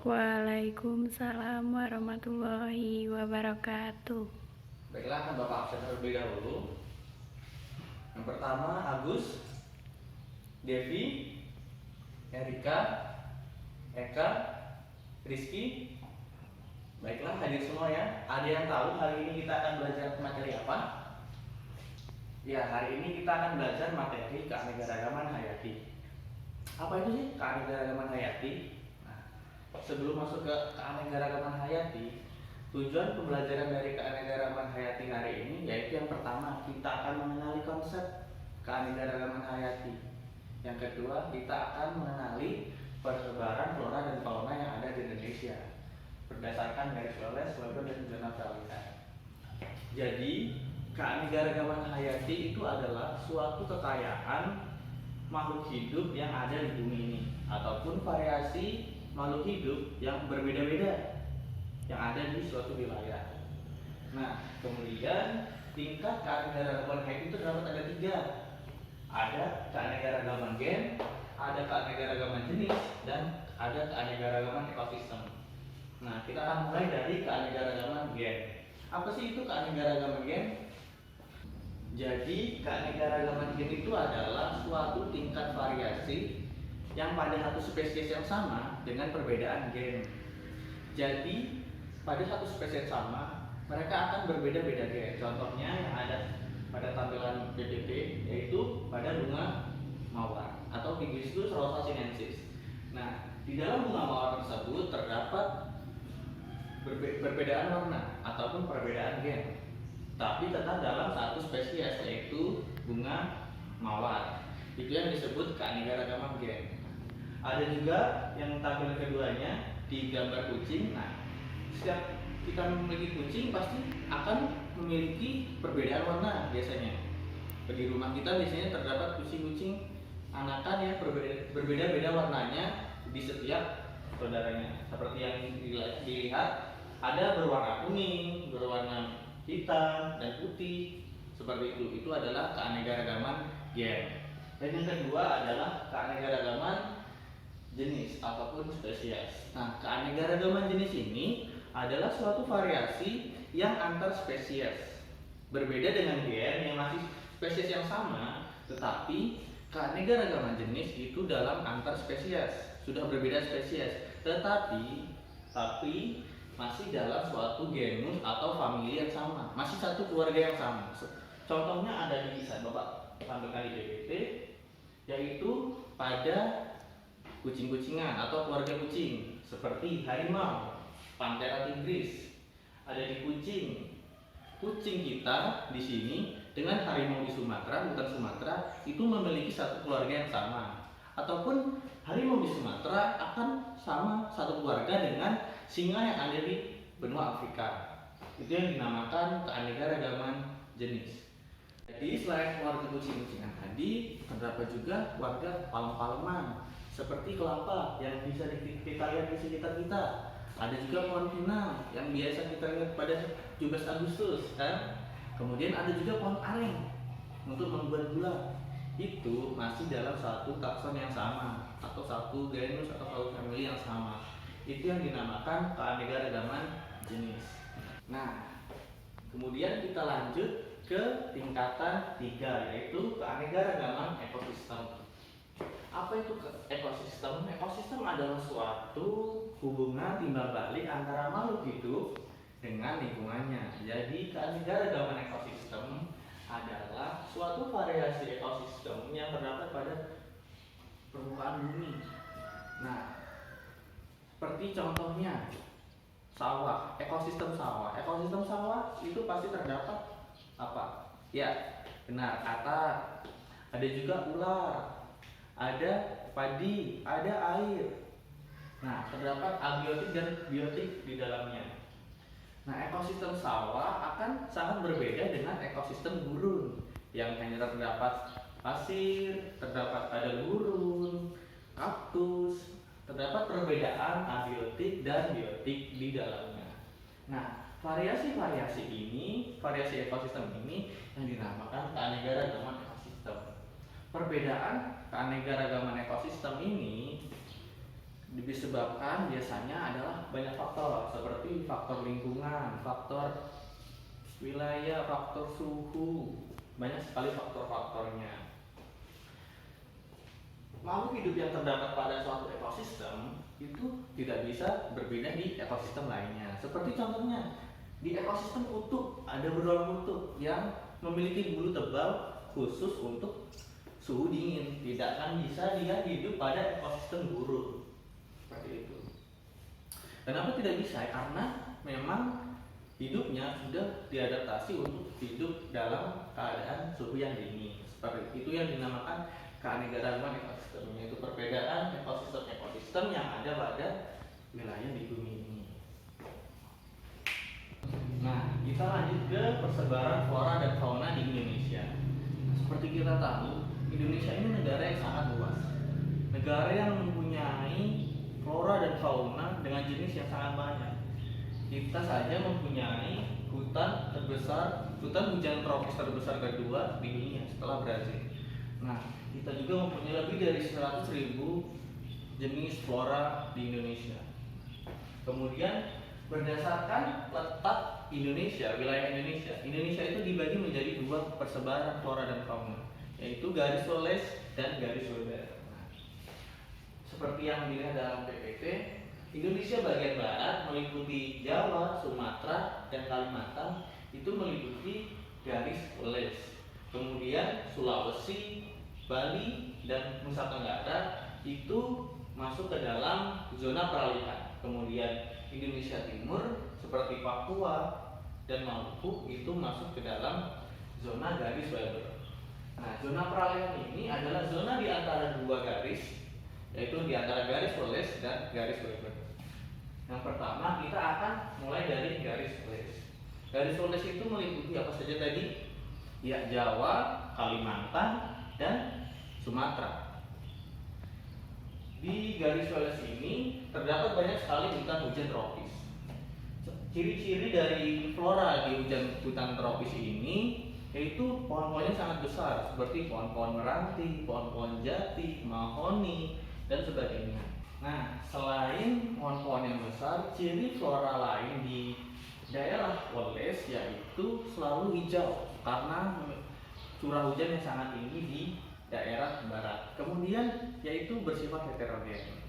Waalaikumsalam warahmatullahi wabarakatuh. Baiklah, akan Bapak absen terlebih dahulu. Yang pertama Agus, Devi, Erika, Eka, Rizky. Baiklah, hadir semua ya. Ada yang tahu hari ini kita akan belajar materi apa? Ya, hari ini kita akan belajar materi keanekaragaman hayati. Apa itu sih keanekaragaman hayati? Nah, sebelum masuk ke keanekaragaman hayati, tujuan pembelajaran dari keanekaragaman hayati hari ini yaitu yang pertama, kita akan mengenali konsep keanekaragaman hayati. Yang kedua, kita akan mengenali persebaran flora dan fauna yang ada di Indonesia berdasarkan garis leles, Weber dan zona Trawita. Jadi, keanekaragaman hayati itu adalah suatu kekayaan makhluk hidup yang ada di bumi ini ataupun variasi makhluk hidup yang berbeda-beda yang ada di suatu wilayah. Nah, kemudian tingkat keanekaragaman hayati itu terdapat ada 3. Ada keanekaragaman gen, ada keanekaragaman jenis, dan ada keanekaragaman ekosistem. Nah, kita akan mulai dari keanekaragaman gen. Apa sih itu keanekaragaman gen? Jadi, keanekaragaman gen itu adalah suatu tingkat variasi yang pada satu spesies yang sama dengan perbedaan gen. Jadi, pada satu spesies sama, mereka akan berbeda-beda gen. Contohnya yang ada pada tampilan PPT yaitu pada bunga mawar atau Hibiscus rosa sinensis. Nah, di dalam bunga mawar tersebut terdapat perbedaan warna ataupun perbedaan gen, tapi tetap dalam satu spesies yaitu bunga mawar. Itu yang disebut keanekaragaman gen. Ada juga yang tampilan keduanya di gambar kucing. Nah, setiap kita memiliki kucing pasti akan memiliki perbedaan warna biasanya. Di rumah kita biasanya terdapat kucing-kucing anakan yang berbeda-beda warnanya di setiap saudaranya. Seperti yang dilihat, ada berwarna kuning, berwarna hitam, dan putih. Seperti itu. Itu adalah keanekaragaman gen. Dan yang kedua adalah keanekaragaman jenis ataupun spesies. Nah, keanekaragaman jenis ini adalah suatu variasi yang antar spesies. Berbeda dengan gen yang masih spesies yang sama, tetapi keanekaragaman jenis itu dalam antar spesies, sudah berbeda spesies, tetapi masih dalam suatu genus atau famili yang sama, masih satu keluarga yang sama. Contohnya ada di Bapak tampilkan di PPT, yaitu pada kucing-kucingan atau keluarga kucing seperti harimau, Panthera tigris. Ada di kucing. Kucing kita di sini dengan harimau di Sumatera, hutan Sumatera itu memiliki satu keluarga yang sama. Ataupun harimau di Sumatera akan sama satu keluarga dengan singa yang ada di benua Afrika. Itu yang dinamakan keanekaragaman jenis. Jadi selain keluarga kucing-kucingan tadi, terdapat juga keluarga palem-paleman seperti kelapa yang bisa kita lihat di sekitar kita. Ada juga pohon pinang yang biasa kita lihat pada 17 Agustus kan? Kemudian ada juga pohon aren untuk membuat gula. Itu masih dalam satu takson yang sama atau satu genus atau satu famili yang sama. Itu yang dinamakan keanekaragaman jenis. Nah, kemudian kita lanjut ke tingkatan 3 yaitu keanekaragaman ekosistem. Apa itu ekosistem? Ekosistem adalah suatu hubungan timbal balik antara makhluk hidup dengan lingkungannya. Jadi keanekaragaman ekosistem adalah suatu variasi ekosistem yang terdapat pada permukaan bumi. Nah, seperti contohnya sawah, ekosistem sawah. Ekosistem sawah itu pasti terdapat apa? Ya, benar kata. Ada juga ular, ada padi, ada air. Nah, terdapat abiotik dan biotik di dalamnya. Nah, ekosistem sawah akan sangat berbeda dengan ekosistem gurun yang hanya terdapat pasir, terdapat ada gurun, kaktus, terdapat perbedaan abiotik dan biotik di dalamnya. Nah, variasi-variasi ini, variasi ekosistem ini yang dinamakan keanekaragaman ekosistem. Perbedaan keanekaragaman ekosistem ini Disebabkan biasanya adalah banyak faktor seperti faktor lingkungan, faktor wilayah, faktor suhu, banyak sekali faktor-faktornya. Makhluk hidup yang terdapat pada suatu ekosistem itu tidak bisa berbeda di ekosistem lainnya. Seperti contohnya di ekosistem kutub ada beruang kutub yang memiliki bulu tebal khusus untuk suhu dingin. Tidak akan bisa dia hidup pada ekosistem gurun seperti itu. Kenapa tidak bisa? Karena memang hidupnya sudah diadaptasi untuk hidup dalam keadaan suhu yang dingin. Seperti itu yang dinamakan keanekaragaman ekosistem, yaitu perbedaan ekosistem-ekosistem yang ada pada wilayah di bumi ini. Nah, kita lanjut ke persebaran flora dan fauna di Indonesia. Seperti kita tahu, Indonesia ini negara yang sangat luas. Negara yang mempunyai flora dan fauna dengan jenis yang sangat banyak. Kita saja mempunyai hutan hujan tropis terbesar kedua di dunia setelah Brazil. Nah, kita juga mempunyai lebih dari 100.000 jenis flora di Indonesia. Kemudian berdasarkan letak Indonesia, wilayah Indonesia itu dibagi menjadi dua persebaran flora dan fauna, yaitu garis Wallace dan garis Weber. Nah, seperti yang dilihat dalam PPT, Indonesia bagian barat meliputi Jawa, Sumatera, dan Kalimantan itu meliputi garis Wallace. Kemudian Sulawesi, Bali, dan Nusa Tenggara itu masuk ke dalam zona peralihan. Kemudian Indonesia Timur seperti Papua dan Maluku itu masuk ke dalam zona garis Weber. Nah, zona peralihan ini adalah zona di antara dua garis, yaitu di antara garis Wallace dan garis Weber. Yang pertama kita akan mulai dari garis Wallace. Garis Wallace itu meliputi apa saja tadi? Ya, Jawa, Kalimantan, dan Sumatera. Di garis Wallace ini terdapat banyak sekali hutan hujan tropis. Ciri-ciri dari flora di hutan tropis ini yaitu pohon-pohonnya sangat besar seperti pohon-pohon meranti, pohon-pohon jati, mahoni, dan sebagainya. Nah, selain pohon-pohon yang besar, ciri flora lain di daerah Wallace yaitu selalu hijau karena curah hujan yang sangat tinggi di daerah barat. Kemudian yaitu bersifat heterogen.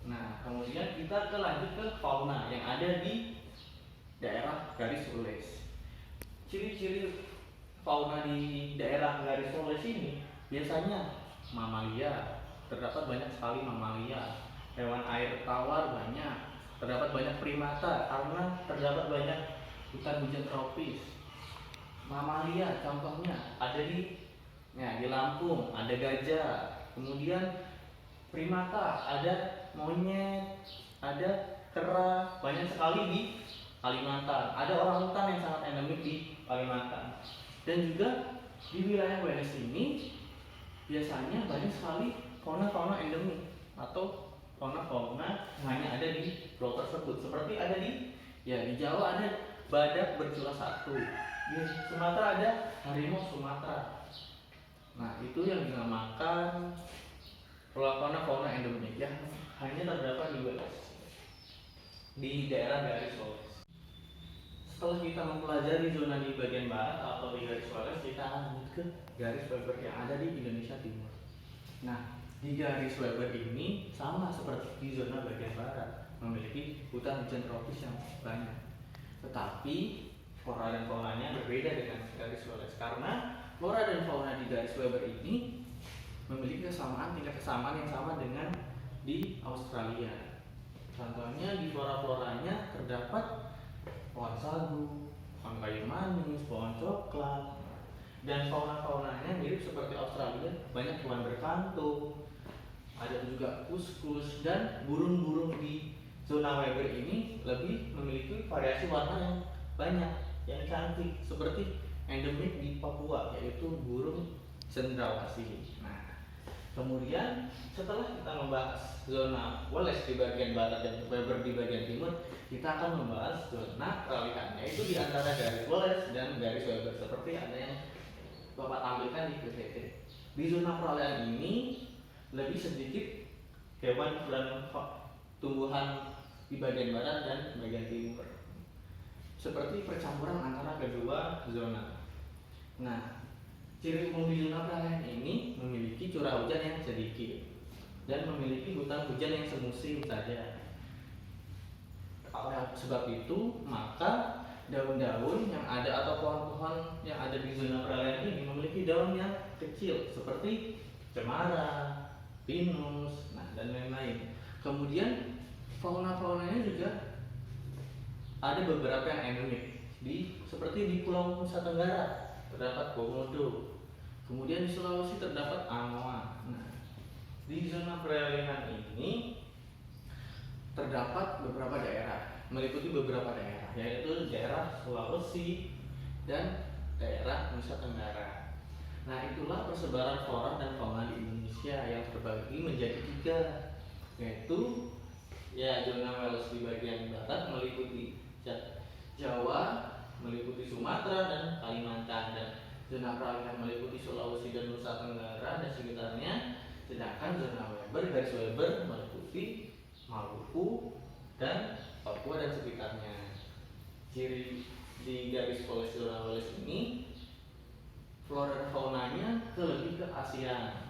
Nah, kemudian kita lanjut ke fauna yang ada di daerah garis Wallace. Ciri-ciri fauna di daerah garis Wallace ini biasanya mamalia, terdapat banyak sekali mamalia, hewan air tawar banyak, terdapat banyak primata karena terdapat banyak hutan hujan tropis. Mamalia contohnya ada di Lampung ada gajah, kemudian primata ada monyet, ada kera, banyak sekali di Kalimantan. Ada orangutan yang sangat endemik di Kalimantan. Dan juga di wilayah Wallace ini biasanya banyak sekali fauna-fauna endemik atau fauna-fauna yang hanya ada di pulau tersebut. Seperti ada di Jawa ada badak bercula satu, di Sumatera ada harimau Sumatera. Nah, itu yang dinamakan fauna-fauna endemik yang hanya terdapat di Wallace, di daerah garis Wallace. Setelah kita mempelajari zona di bagian barat atau di garis Wallace, kita lanjut ke garis Weber yang ada di Indonesia Timur. Nah, di garis Weber ini sama seperti di zona bagian barat, memiliki hutan hujan tropis yang banyak. Tetapi flora dan faunanya berbeda dengan garis Wallace karena flora dan fauna di garis Weber ini memiliki tingkat kesamaan yang sama dengan di Australia. Contohnya di flora-floranya terdapat pohon sagu, pohon kayu manis, pohon coklat, dan fauna-faunanya mirip seperti Australia, banyak hewan berkantung, ada juga kuskus, dan burung-burung di zona Weber ini lebih memiliki variasi warna yang banyak, yang cantik, seperti endemik di Papua, yaitu burung cendrawasih. Nah, kemudian setelah kita membahas zona Wallace di bagian barat dan Weber di bagian timur, kita akan membahas zona peralihan, yaitu di antara garis Wallace dan garis Weber seperti ada yang Bapak tampilkan di PPT. Di zona peralihan ini lebih sedikit hewan dan tumbuhan di bagian barat dan bagian timur, seperti percampuran antara kedua zona. Nah, ciri umum di zona peralihan ini memiliki curah hujan yang sedikit dan memiliki hutan hujan yang semusim saja. Oleh sebab itu, maka daun-daun yang ada atau pohon-pohon yang ada di zona peralihan ini memiliki daun yang kecil seperti cemara, pinus, dan lain-lain. Kemudian fauna-faunanya juga ada beberapa yang endemik, seperti di Pulau Nusa Tenggara terdapat komodo. Kemudian di Sulawesi terdapat anoa. Nah, di zona peralihan ini terdapat beberapa daerah, meliputi beberapa daerah, yaitu daerah Sulawesi dan daerah Nusa Tenggara. Nah, itulah persebaran flora dan fauna di Indonesia yang terbagi menjadi 3, yaitu zona Wales di bagian barat meliputi Jawa, meliputi Sumatera dan Kalimantan, dan zona peralihan meliputi Sulawesi dan Nusa Tenggara dan sekitarnya. Sedangkan zona Weber meliputi Maluku dan Papua dan sekitarnya. Ciri di garis polis zona Wales ini, flora dan faunanya lebih ke Asia.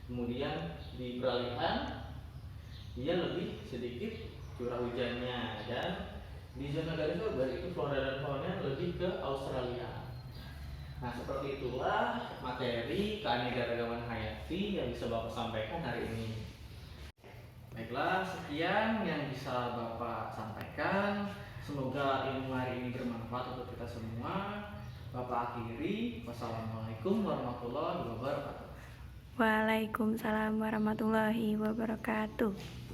Kemudian di peralihan dia lebih sedikit curah hujannya, dan di zona garis Weber itu flora dan faunanya lebih ke Australia. Nah, seperti itulah materi keanekaragaman hayati yang bisa Bapak sampaikan hari ini. Baiklah, sekian yang bisa Bapak sampaikan. Semoga ilmu hari ini bermanfaat untuk kita semua. Bapak akhiri. Wassalamualaikum warahmatullahi wabarakatuh. Waalaikumsalam warahmatullahi wabarakatuh.